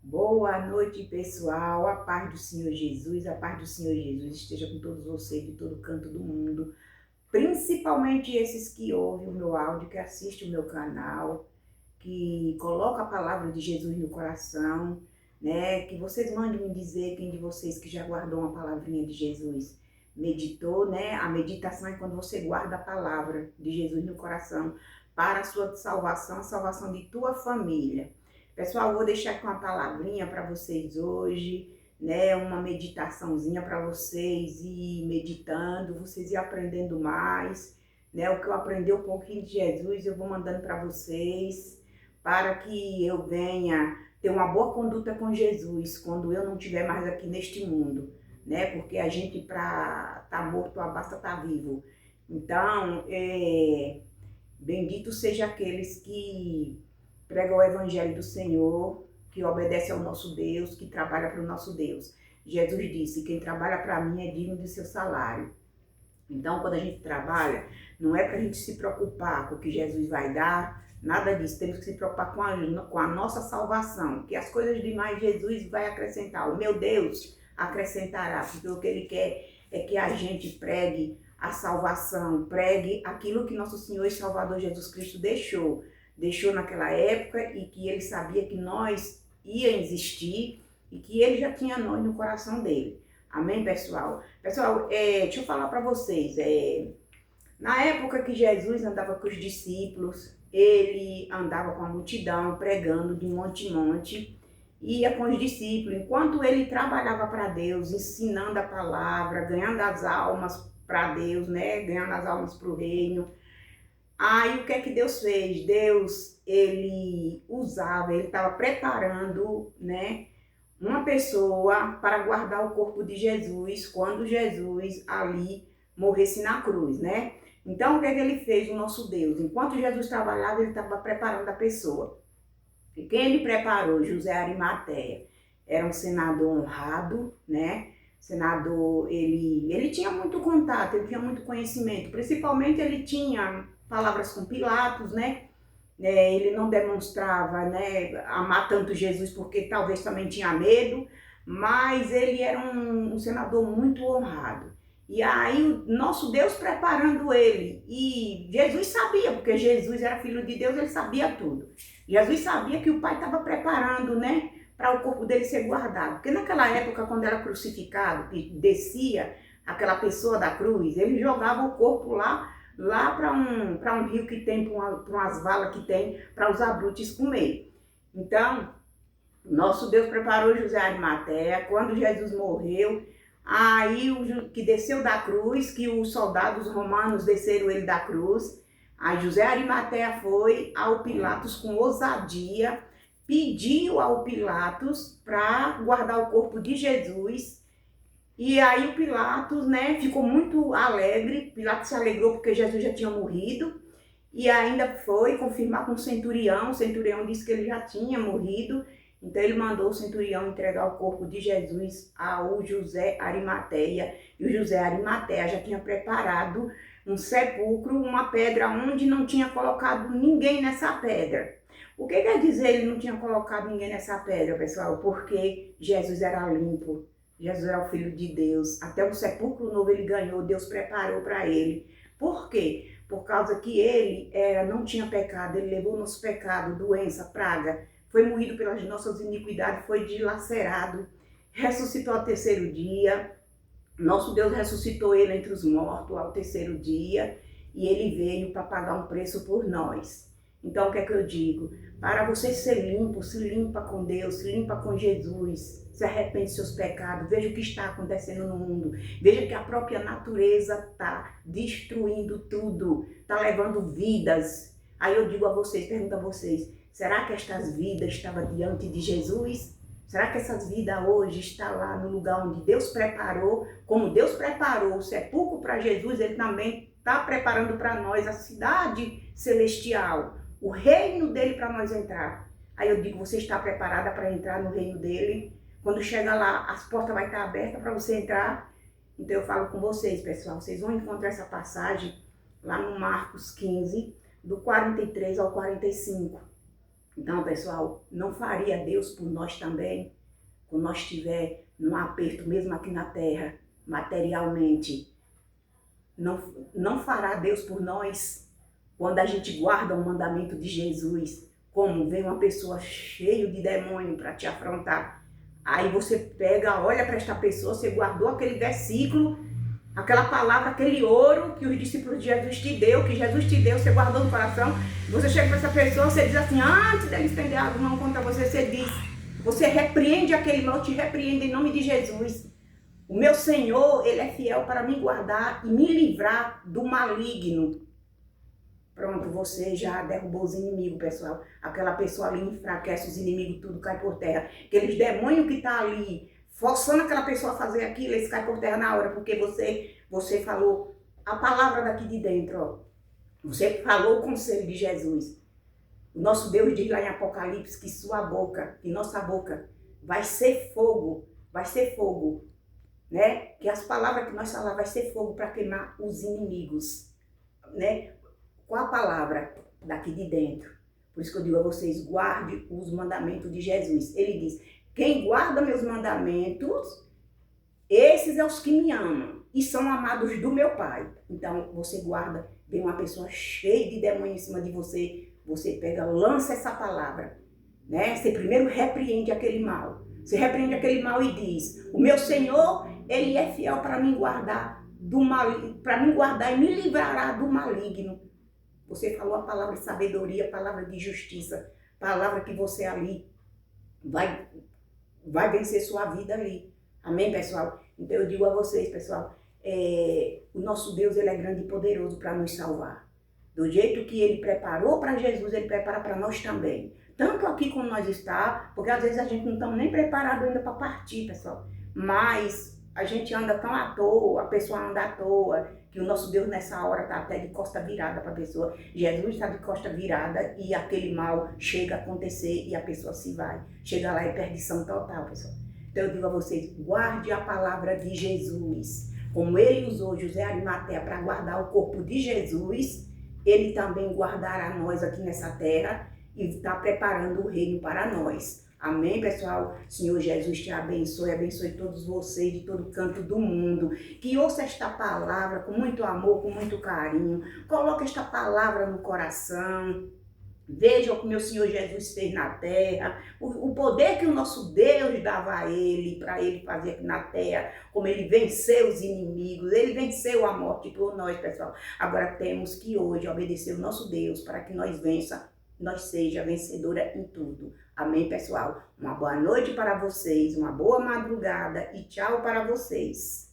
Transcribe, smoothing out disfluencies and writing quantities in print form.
Boa noite, pessoal. A paz do Senhor Jesus, a paz do Senhor Jesus esteja com todos vocês de todo canto do mundo, principalmente esses que ouvem o meu áudio, que assistem o meu canal, que colocam a palavra de Jesus no coração, né? Que vocês mandem me dizer quem de vocês que já guardou uma palavrinha de Jesus, meditou, né? A meditação é quando você guarda a palavra de Jesus no coração para a sua salvação, a salvação de tua família. Pessoal, vou deixar aqui uma palavrinha para vocês hoje, né? Uma meditaçãozinha para vocês ir meditando, vocês ir aprendendo mais, né? O que eu aprendi um pouquinho de Jesus, eu vou mandando para vocês, para que eu venha ter uma boa conduta com Jesus quando eu não estiver mais aqui neste mundo, né? Porque a gente, para estar morto, basta estar vivo. Então, bendito seja aqueles que pregam o evangelho do Senhor, que obedece ao nosso Deus, que trabalha para o nosso Deus. Jesus disse: quem trabalha para mim é digno de seu salário. Então, quando a gente trabalha, não é para a gente se preocupar com o que Jesus vai dar, nada disso. Temos que se preocupar com a nossa salvação, que as coisas demais Jesus vai acrescentar. O meu Deus acrescentará, porque o que Ele quer é que a gente pregue a salvação, pregue aquilo que nosso Senhor e Salvador Jesus Cristo deixou naquela época, e que Ele sabia que nós ia existir e que Ele já tinha nós no coração dele. Amém, pessoal? Pessoal, deixa eu falar para vocês. Na época que Jesus andava com os discípulos, ele andava com a multidão, pregando de monte em monte, ia com os discípulos, enquanto ele trabalhava para Deus, ensinando a palavra, ganhando as almas para Deus, né? Ganhando as almas para o reino. Aí o que é que Deus fez? Deus, ele estava preparando, né? Uma pessoa para guardar o corpo de Jesus quando Jesus ali morresse na cruz, né? Então, o que é que ele fez, o nosso Deus? Enquanto Jesus trabalhava, ele estava preparando a pessoa. E quem ele preparou? José Arimateia. Era um senador honrado, né? Senador, ele tinha muito contato, ele tinha muito conhecimento. Principalmente, ele tinha palavras com Pilatos, né? Ele não demonstrava, né, amar tanto Jesus porque talvez também tinha medo, mas ele era um senador muito honrado. E aí o nosso Deus preparando ele, e Jesus sabia, porque Jesus era filho de Deus, ele sabia tudo. Jesus sabia que o Pai estava preparando, né, para o corpo dele ser guardado. Porque naquela época, quando era crucificado, que descia aquela pessoa da cruz, ele jogava o corpo lá para um rio que tem, para umas valas que tem, para os abrutes comer. Então, nosso Deus preparou José Arimateia. Quando Jesus morreu, aí que desceu da cruz, que os soldados romanos desceram ele da cruz, aí José Arimateia foi ao Pilatos com ousadia, pediu ao Pilatos para guardar o corpo de Jesus. E aí o Pilatos, né, ficou muito alegre. Pilatos se alegrou porque Jesus já tinha morrido. E ainda foi confirmar com o centurião. O centurião disse que ele já tinha morrido. Então ele mandou o centurião entregar o corpo de Jesus ao José Arimateia. E o José Arimateia já tinha preparado um sepulcro, uma pedra onde não tinha colocado ninguém nessa pedra. O que quer dizer ele não tinha colocado ninguém nessa pedra, pessoal? Porque Jesus era limpo. Jesus era o Filho de Deus. Até um sepulcro novo ele ganhou, Deus preparou para ele. Por quê? Por causa que ele não tinha pecado, ele levou o nosso pecado, doença, praga, foi moído pelas nossas iniquidades, foi dilacerado, ressuscitou ao terceiro dia. Nosso Deus ressuscitou ele entre os mortos ao terceiro dia, e ele veio para pagar um preço por nós. Então, o que é que eu digo? Para você ser limpo, se limpa com Deus, se limpa com Jesus, se arrepende dos seus pecados, veja o que está acontecendo no mundo, veja que a própria natureza está destruindo tudo, está levando vidas. Aí eu digo a vocês, pergunto a vocês, será que estas vidas estavam diante de Jesus? Será que essas vidas hoje estão lá no lugar onde Deus preparou? Como Deus preparou o sepulcro para Jesus, Ele também está preparando para nós a cidade celestial, o reino dele para nós entrar. Aí eu digo, você está preparada para entrar no reino dele? Quando chega lá, as portas vão estar abertas para você entrar. Então eu falo com vocês, pessoal, vocês vão encontrar essa passagem lá no Marcos 15, do 43 ao 45. Então, pessoal, não faria Deus por nós também, quando nós estiver num aperto, mesmo aqui na terra, materialmente? Não fará Deus por nós quando a gente guarda o mandamento de Jesus? Como vem uma pessoa cheia de demônio para te afrontar. Aí você pega, olha para esta pessoa, você guardou aquele versículo, aquela palavra, aquele ouro que os discípulos de Jesus te deu, que Jesus te deu, você guardou no coração. Você chega para essa pessoa, você diz assim, antes dele estender a mão contra você, você diz, você repreende aquele mal, te repreende em nome de Jesus. O meu Senhor, Ele é fiel para me guardar e me livrar do maligno. Pronto, você já derrubou os inimigos, pessoal. Aquela pessoa ali enfraquece os inimigos, tudo cai por terra. Aqueles demônios que estão ali, forçando aquela pessoa a fazer aquilo, eles caem por terra na hora, porque você falou a palavra daqui de dentro, ó. Você falou o conselho de Jesus. O nosso Deus diz lá em Apocalipse que sua boca, que nossa boca vai ser fogo, né? Que as palavras que nós falamos vai ser fogo para queimar os inimigos, né? Com a palavra daqui de dentro. Por isso que eu digo a vocês, guarde os mandamentos de Jesus. Ele diz, quem guarda meus mandamentos, esses é os que me amam e são amados do meu Pai. Então, você guarda, vem uma pessoa cheia de demônio em cima de você, você pega, lança essa palavra, né? Você primeiro repreende aquele mal. Você repreende aquele mal e diz, o meu Senhor, Ele é fiel para me guardar do mal, para me guardar e me livrará do maligno. Você falou a palavra de sabedoria, a palavra de justiça, palavra que você ali vai vencer sua vida ali. Amém, pessoal? Então eu digo a vocês, pessoal, o nosso Deus, Ele é grande e poderoso para nos salvar. Do jeito que Ele preparou para Jesus, Ele prepara para nós também. Tanto aqui como nós está, porque às vezes a gente não está nem preparado ainda para partir, pessoal. Mas a gente anda tão à toa, a pessoa anda à toa, que o nosso Deus nessa hora está até de costa virada para a pessoa. Jesus está de costa virada e aquele mal chega a acontecer e a pessoa se vai. Chega lá e perdição total, pessoal. Então eu digo a vocês, guarde a palavra de Jesus. Como Ele usou José Arimateia para guardar o corpo de Jesus, Ele também guardará nós aqui nessa terra e está preparando o reino para nós. Amém, pessoal? Senhor Jesus te abençoe, abençoe todos vocês de todo canto do mundo. Que ouça esta palavra com muito amor, com muito carinho. Coloque esta palavra no coração. Veja o que meu Senhor Jesus fez na terra, o poder que o nosso Deus dava a Ele, para Ele fazer aqui na terra, como Ele venceu os inimigos, Ele venceu a morte por nós, pessoal. Agora temos que hoje obedecer o nosso Deus para que nós seja vencedora em tudo. Amém, pessoal? Uma boa noite para vocês, uma boa madrugada e tchau para vocês.